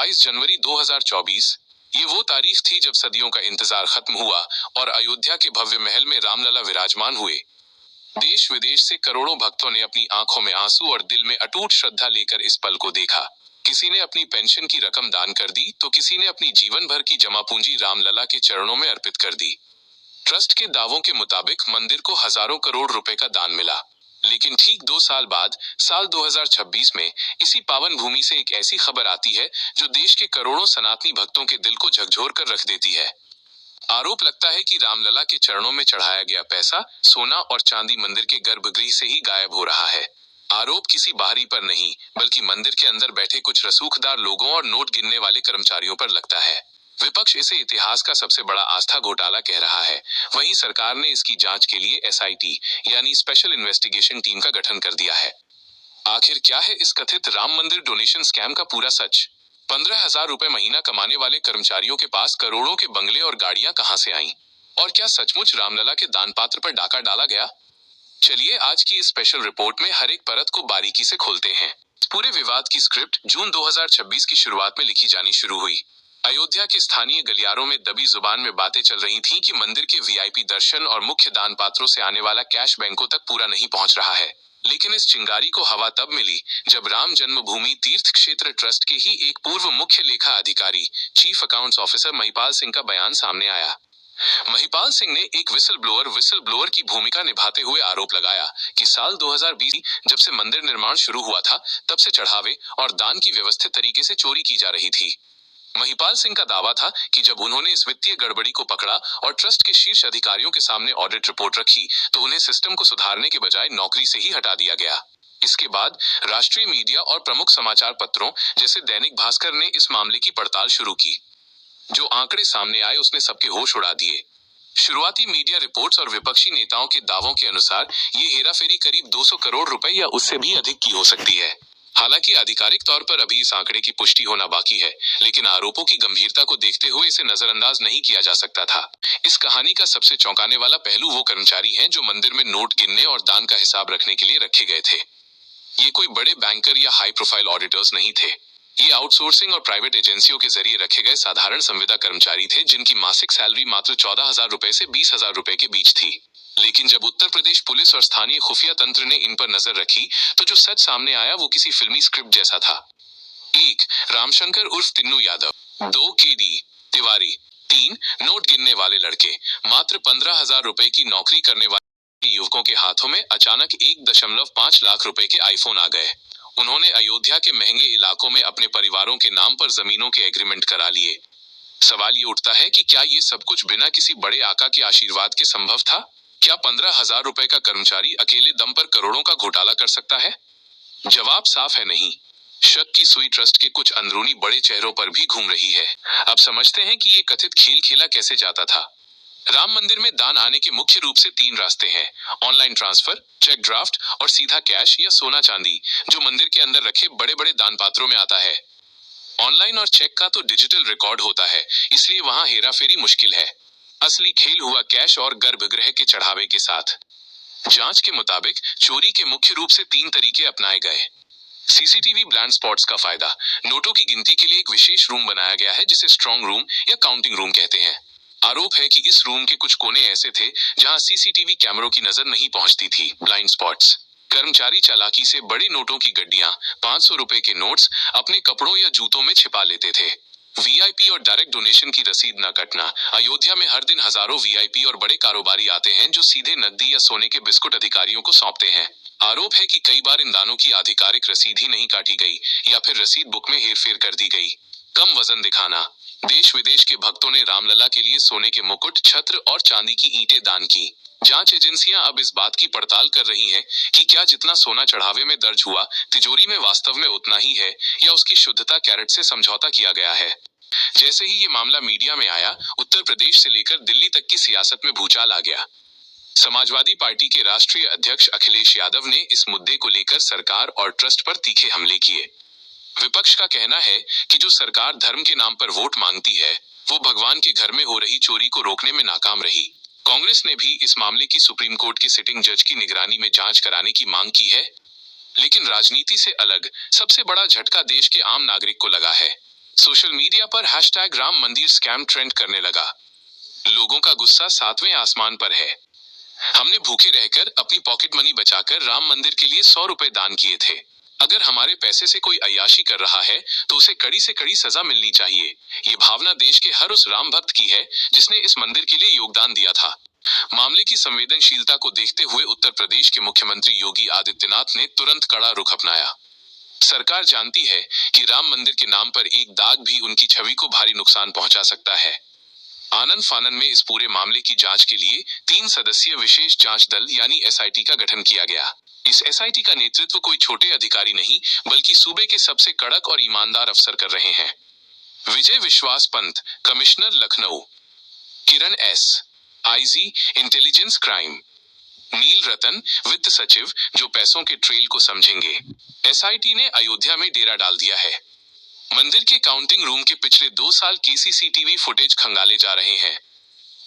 22 जनवरी 2024, ये वो तारीख थी जब सदियों का इंतजार खत्म हुआ और अयोध्या के भव्य महल में रामलला विराजमान हुए। देश विदेश से करोड़ों भक्तों ने अपनी आंखों में आंसू और दिल में अटूट श्रद्धा लेकर इस पल को देखा। किसी ने अपनी पेंशन की रकम दान कर दी तो किसी ने अपनी जीवन भर की जमा पूंजी रामलला के चरणों में अर्पित कर दी। ट्रस्ट के दावों के मुताबिक मंदिर को हजारों करोड़ रुपए का दान मिला, लेकिन ठीक 2 साल बाद साल 2026 में इसी पावन भूमि से एक ऐसी खबर आती है जो देश के करोड़ों सनातनी भक्तों के दिल को झकझोर कर रख देती है। आरोप लगता है कि रामलला के चरणों में चढ़ाया गया पैसा, सोना और चांदी मंदिर के गर्भगृह से ही गायब हो रहा है। आरोप किसी बाहरी पर नहीं, बल्कि मंदिर के अंदर बैठे कुछ रसूखदार लोगों और नोट गिनने वाले कर्मचारियों पर लगता है। विपक्ष इसे इतिहास का सबसे बड़ा आस्था घोटाला कह रहा है। वहीं सरकार ने इसकी जांच के लिए एसआईटी यानी स्पेशल इन्वेस्टिगेशन टीम का गठन कर दिया है। आखिर क्या है इस कथित राम मंदिर डोनेशन स्कैम का पूरा सच? 15,000 रुपए महीना कमाने वाले कर्मचारियों के पास करोड़ों के बंगले और गाड़ियां कहां से आईं? और क्या सचमुच रामलला के दान पात्र पर डाका डाला गया? चलिए आज की इस स्पेशल रिपोर्ट में हर एक परत को बारीकी से खोलते हैं। पूरे विवाद की स्क्रिप्ट जून 2026 की शुरुआत में लिखी जानी शुरू हुई। अयोध्या के स्थानीय गलियारों में दबी जुबान में बातें चल रही थीं कि मंदिर के वीआईपी दर्शन और मुख्य दान पात्रों से आने वाला कैश बैंकों तक पूरा नहीं पहुंच रहा है। लेकिन इस चिंगारी को हवा तब मिली जब राम जन्मभूमि तीर्थ क्षेत्र ट्रस्ट के ही एक पूर्व मुख्य लेखा अधिकारी, chief accounts officer Mahipal Singh का बयान सामने आया। महिपाल सिंह ने एक विसल ब्लोअर की भूमिका निभाते हुए आरोप लगाया कि साल 2020 जब से मंदिर निर्माण शुरू हुआ था, तब से चढ़ावे और दान की व्यवस्थित तरीके से चोरी की जा रही थी। महिपाल सिंह का दावा था कि जब उन्होंने इस वित्तीय गड़बड़ी को पकड़ा और ट्रस्ट के शीर्ष अधिकारियों के सामने ऑडिट रिपोर्ट रखी, तो उन्हें सिस्टम को सुधारने के बजाय नौकरी से ही हटा दिया गया। इसके बाद राष्ट्रीय मीडिया और प्रमुख समाचार पत्रों जैसे दैनिक भास्कर ने इस मामले की पड़ताल शुरू की। जो आंकड़े सामने आए उसने सबके होश उड़ा दिए। शुरुआती मीडिया रिपोर्ट्स और विपक्षी नेताओं के दावों के अनुसार ये हेराफेरी करीब 200 करोड़ रुपए या उससे भी अधिक की हो सकती है। हालांकि आधिकारिक तौर पर अभी इस आंकड़े की पुष्टि होना बाकी है, लेकिन आरोपों की गंभीरता को देखते हुए इसे नजरअंदाज नहीं किया जा सकता था। इस कहानी का सबसे चौंकाने वाला पहलू वो कर्मचारी हैं जो मंदिर में नोट गिनने और दान का हिसाब रखने के लिए रखे गए थे। ये कोई बड़े बैंकर या हाई प्रोफाइल ऑडिटर्स नहीं थे। ये आउटसोर्सिंग और प्राइवेट एजेंसियों के जरिए रखे गए साधारण संविदा कर्मचारी थे, जिनकी मासिक सैलरी मात्र 14,000 रुपए से 20,000 रुपए के बीच थी। लेकिन जब उत्तर प्रदेश पुलिस और स्थानीय खुफिया तंत्र ने इन पर नजर रखी, तो जो सच सामने आया वो किसी फिल्मी स्क्रिप्ट जैसा था। 1. रामशंकर उर्फ तिन्नू यादव। 2. केडी तिवारी। 3. नोट गिनने वाले लड़के। मात्र 15,000 रुपए की नौकरी करने वाले युवकों के हाथों में अचानक 1.5 लाख रुपए के आईफोन आ गए। उन्होंने अयोध्या के महंगे इलाकों में अपने परिवारों के नाम पर जमीनों के एग्रीमेंट करा लिए। सवाल ये उठता है कि क्या ये सब कुछ बिना किसी बड़े आका के आशीर्वाद के संभव था? क्या 15,000 रुपए का कर्मचारी अकेले दम पर करोड़ों का घोटाला कर सकता है? जवाब साफ है, नहीं। शक की सुई ट्रस्ट के कुछ अंदरूनी बड़े चेहरों पर भी घूम रही है। अब समझते हैं कि ये कथित खेल खेला कैसे जाता था। राम मंदिर में दान आने के मुख्य रूप से 3 रास्ते हैं: ऑनलाइन ट्रांसफर, चेक ड्राफ्ट और सीधा कैश या सोना चांदी, जो मंदिर के अंदर रखे बड़े बड़े दान पात्रों में आता है। ऑनलाइन और चेक का तो डिजिटल रिकॉर्ड होता है, इसलिए वहां हेराफेरी मुश्किल है। असली खेल हुआ कैश और गर्भगृह के चढ़ावे के साथ। जांच के मुताबिक चोरी के मुख्य रूप से 3 तरीके अपनाए गए। सीसीटीवी ब्लाइंड स्पॉट्स का फायदा। नोटों की गिनती के लिए एक विशेष रूम बनाया गया है जिसे स्ट्रॉन्ग रूम या काउंटिंग रूम कहते हैं। आरोप है कि इस रूम के कुछ कोने ऐसे थे जहां सीसीटीवी कैमरों की नजर नहीं पहुंचती थी। Blind spots. कर्मचारी चालाकी से बड़े नोटों की गड्डियां, 500 रुपए के नोट्स अपने कपड़ों या जूतों में छिपा लेते थे। वीआईपी और डायरेक्ट डोनेशन की रसीद न कटना। अयोध्या में हर दिन हजारों वीआईपी और बड़े कारोबारी आते हैं जो सीधे नकदी या सोने के बिस्कुट अधिकारियों को सौंपते हैं। आरोप है कि कई बार इन दानों की आधिकारिक रसीद ही नहीं काटी गई या फिर रसीद बुक में हेरफेर कर दी गई। कम वजन दिखाना। देश विदेश के भक्तों ने रामलला के लिए सोने के मुकुट, छत्र और चांदी की ईंटें दान की। जांच एजेंसियां अब इस बात की पड़ताल कर रही हैं कि क्या जितना सोना चढ़ावे में दर्ज हुआ, तिजोरी में वास्तव में उतना ही है या उसकी शुद्धता कैरेट से समझौता किया गया है। जैसे ही ये मामला मीडिया में आया, उत्तर प्रदेश से लेकर दिल्ली तक की सियासत में भूचाल आ गया। समाजवादी पार्टी के राष्ट्रीय अध्यक्ष अखिलेश यादव ने इस मुद्दे को लेकर सरकार और ट्रस्ट पर तीखे हमले किए। विपक्ष का कहना है कि जो सरकार धर्म के नाम पर वोट मांगती है, वो भगवान के घर में हो रही चोरी को रोकने में नाकाम रही। कांग्रेस ने भी इस मामले की सुप्रीम कोर्ट के सिटिंग जज की निगरानी में जांच कराने की मांग की है। लेकिन राजनीति से अलग सबसे बड़ा झटका देश के आम नागरिक को लगा है। सोशल मीडिया पर हैशटैग राम मंदिर स्कैम ट्रेंड करने लगा। लोगों का गुस्सा 7वें आसमान पर है। हमने भूखे रहकर अपनी पॉकेट मनी बचाकर राम मंदिर के लिए 100 रुपए दान किए थे। अगर हमारे पैसे से कोई अय्याशी कर रहा है तो उसे कड़ी से कड़ी सजा मिलनी चाहिए। ये भावना देश के हर उस राम भक्त की है जिसने इस मंदिर के लिए योगदान दिया था। मामले की संवेदनशीलता को देखते हुए उत्तर प्रदेश के मुख्यमंत्री योगी आदित्यनाथ ने तुरंत कड़ा रुख अपनाया। सरकार जानती है कि राम मंदिर के नाम पर एक दाग भी उनकी छवि को भारी नुकसान पहुंचा सकता है। आनन फानन में इस पूरे मामले की जांच के लिए 3 सदस्यीय विशेष जांच दल यानी एसआईटी का गठन किया गया। इस एसआईटी का नेतृत्व कोई छोटे अधिकारी नहीं बल्कि सूबे के सबसे कड़क और ईमानदार अफसर कर रहे हैं। विजय विश्वास पंत, कमिश्नर लखनऊ। किरण एस, आईजी, इंटेलिजेंस क्राइम। नील रतन, वित्त सचिव, जो पैसों के ट्रेल को समझेंगे। एसआईटी ने अयोध्या में डेरा डाल दिया है। मंदिर के काउंटिंग रूम के पिछले 2 साल के सीसीटीवी फुटेज खंगाले जा रहे हैं।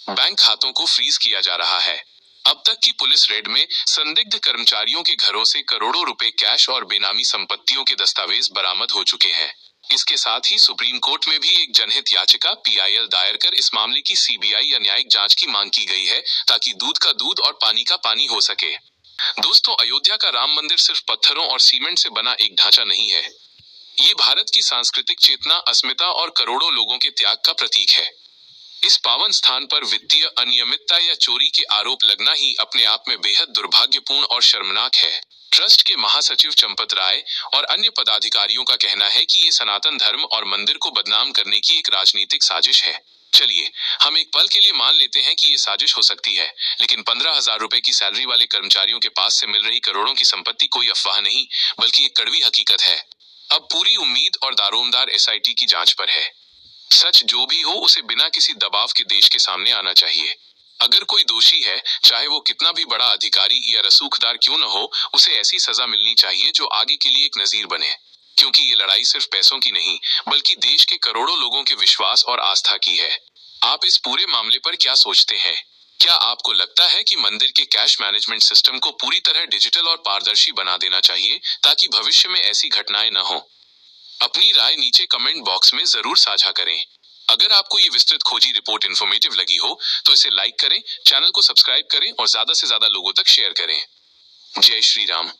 बैंक खातों को फ्रीज किया जा रहा है। अब तक की पुलिस रेड में संदिग्ध कर्मचारियों के घरों से करोड़ों रुपए कैश और बेनामी संपत्तियों के दस्तावेज बरामद हो चुके हैं। इसके साथ ही सुप्रीम कोर्ट में भी एक जनहित याचिका पीआईएल दायर कर इस मामले की सीबीआई या न्यायिक जांच की मांग की गई है ताकि दूध का दूध और पानी का पानी हो सके। दोस्तों, अयोध्या का राम मंदिर सिर्फ पत्थरों और सीमेंट से बना एक ढांचा नहीं है। ये भारत की सांस्कृतिक चेतना, अस्मिता और करोड़ों लोगों के त्याग का प्रतीक है। इस पावन स्थान पर वित्तीय अनियमितता या चोरी के आरोप लगना ही अपने आप में बेहद दुर्भाग्यपूर्ण और शर्मनाक है। ट्रस्ट के महासचिव चंपत राय और अन्य पदाधिकारियों का कहना है कि ये सनातन धर्म और मंदिर को बदनाम करने की एक राजनीतिक साजिश है। चलिए, हम एक पल के लिए मान लेते हैं कि ये साजिश हो सकती है, लेकिन 15,000 रुपए की सैलरी वाले कर्मचारियों के पास से मिल रही करोड़ों की संपत्ति कोई अफवाह नहीं बल्कि एक कड़वी हकीकत है। अब पूरी उम्मीद और दारोमदार एसआईटी की जांच पर है। सच जो भी हो उसे बिना किसी दबाव के देश के सामने आना चाहिए। अगर कोई दोषी है, चाहे वो कितना भी बड़ा अधिकारी या रसूखदार क्यों न हो, उसे ऐसी सजा मिलनी चाहिए जो आगे के लिए एक नजीर बने। क्योंकि ये लड़ाई सिर्फ पैसों की नहीं बल्कि देश के करोड़ों लोगों के विश्वास और आस्था की है। आप इस पूरे मामले पर क्या सोचते हैं? क्या आपको लगता है कि मंदिर के कैश मैनेजमेंट सिस्टम को पूरी तरह डिजिटल और पारदर्शी बना देना चाहिए ताकि भविष्य में ऐसी घटनाएं न हो? अपनी राय नीचे कमेंट बॉक्स में जरूर साझा करें। अगर आपको ये विस्तृत खोजी रिपोर्ट इंफॉर्मेटिव लगी हो तो इसे लाइक करें, चैनल को सब्सक्राइब करें और ज्यादा से ज्यादा लोगों तक शेयर करें। जय श्री राम।